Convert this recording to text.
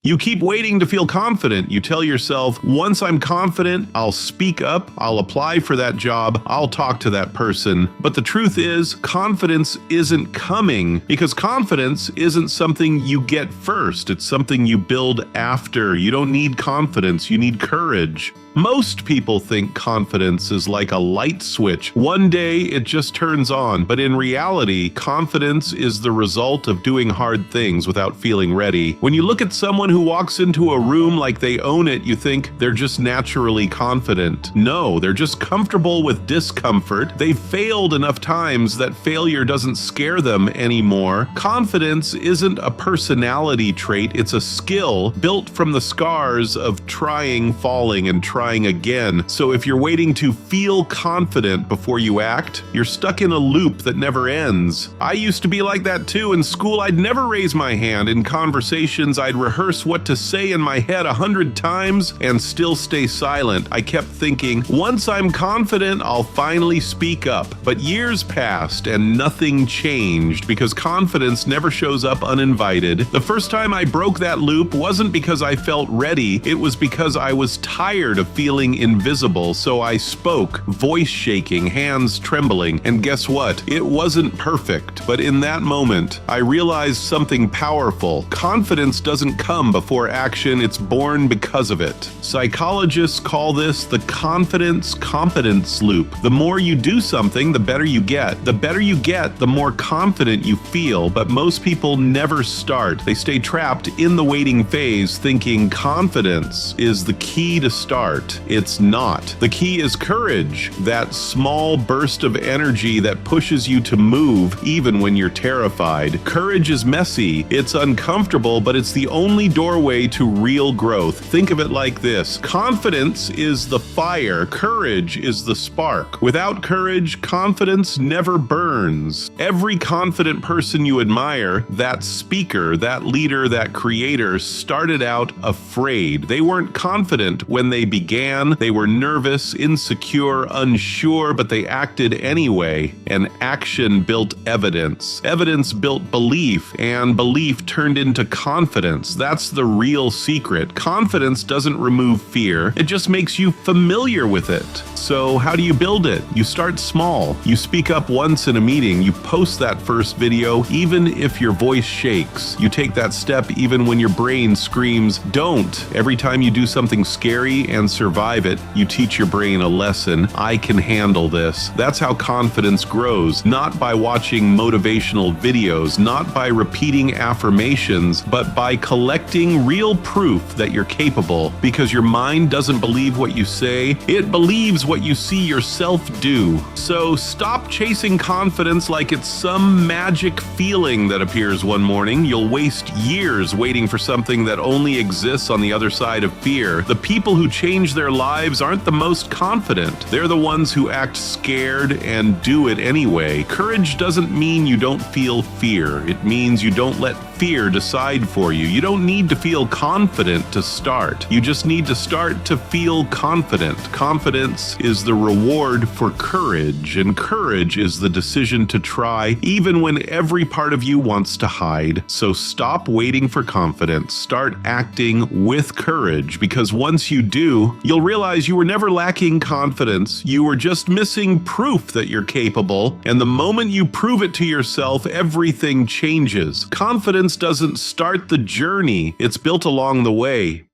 You keep waiting to feel confident. You tell yourself, once I'm confident, I'll speak up, I'll apply for that job, I'll talk to that person. But the truth is, confidence isn't coming because confidence isn't something you get first. It's something you build after. You don't need confidence, you need courage. Most people think confidence is like a light switch. One day it just turns on, but in reality, confidence is the result of doing hard things without feeling ready. When you look at someone who walks into a room like they own it, you think they're just naturally confident. No, they're just comfortable with discomfort. They've failed enough times that failure doesn't scare them anymore. Confidence isn't a personality trait, it's a skill built from the scars of trying, falling, and trying again. So if you're waiting to feel confident before you act, you're stuck in a loop that never ends. I used to be like that too. In school, I'd never raise my hand. In conversations, I'd rehearse what to say in my head 100 times and still stay silent. I kept thinking, once I'm confident, I'll finally speak up. But years passed and nothing changed because confidence never shows up uninvited. The first time I broke that loop wasn't because I felt ready. It was because I was tired of feeling invisible, so I spoke, voice shaking, hands trembling, and guess what? It wasn't perfect, but in that moment, I realized something powerful. Confidence doesn't come before action, it's born because of it. Psychologists call this the Confidence-Competence Loop. The more you do something, the better you get. The better you get, the more confident you feel, but most people never start. They stay trapped in the waiting phase, thinking confidence is the key to start. It's not. The key is courage, that small burst of energy that pushes you to move even when you're terrified. Courage is messy, it's uncomfortable, but it's the only doorway to real growth. Think of it like this. Confidence is the fire, courage is the spark. Without courage, confidence never burns. Every confident person you admire, that speaker, that leader, that creator, started out afraid. They weren't confident when they began. They were nervous, insecure, unsure, but they acted anyway. And action built evidence. Evidence built belief, and belief turned into confidence. That's the real secret. Confidence doesn't remove fear. It just makes you familiar with it. So how do you build it? You start small. You speak up once in a meeting. You post that first video, even if your voice shakes. You take that step even when your brain screams, don't. Every time you do something scary and survive it, you teach your brain a lesson. I can handle this. That's how confidence grows, not by watching motivational videos, not by repeating affirmations, but by collecting real proof that you're capable. Because your mind doesn't believe what you say, it believes what you see yourself do. So stop chasing confidence like it's some magic feeling that appears one morning. You'll waste years waiting for something that only exists on the other side of fear. The people who change their lives aren't the most confident. They're the ones who act scared and do it anyway. Courage doesn't mean you don't feel fear. It means you don't let fear decide for you. You don't need to feel confident to start. You just need to start to feel confident. Confidence is the reward for courage, and courage is the decision to try even when every part of you wants to hide. So stop waiting for confidence. Start acting with courage, because once you do, you'll realize you were never lacking confidence. You were just missing proof that you're capable, and the moment you prove it to yourself, everything changes. Confidence doesn't start the journey, it's built along the way.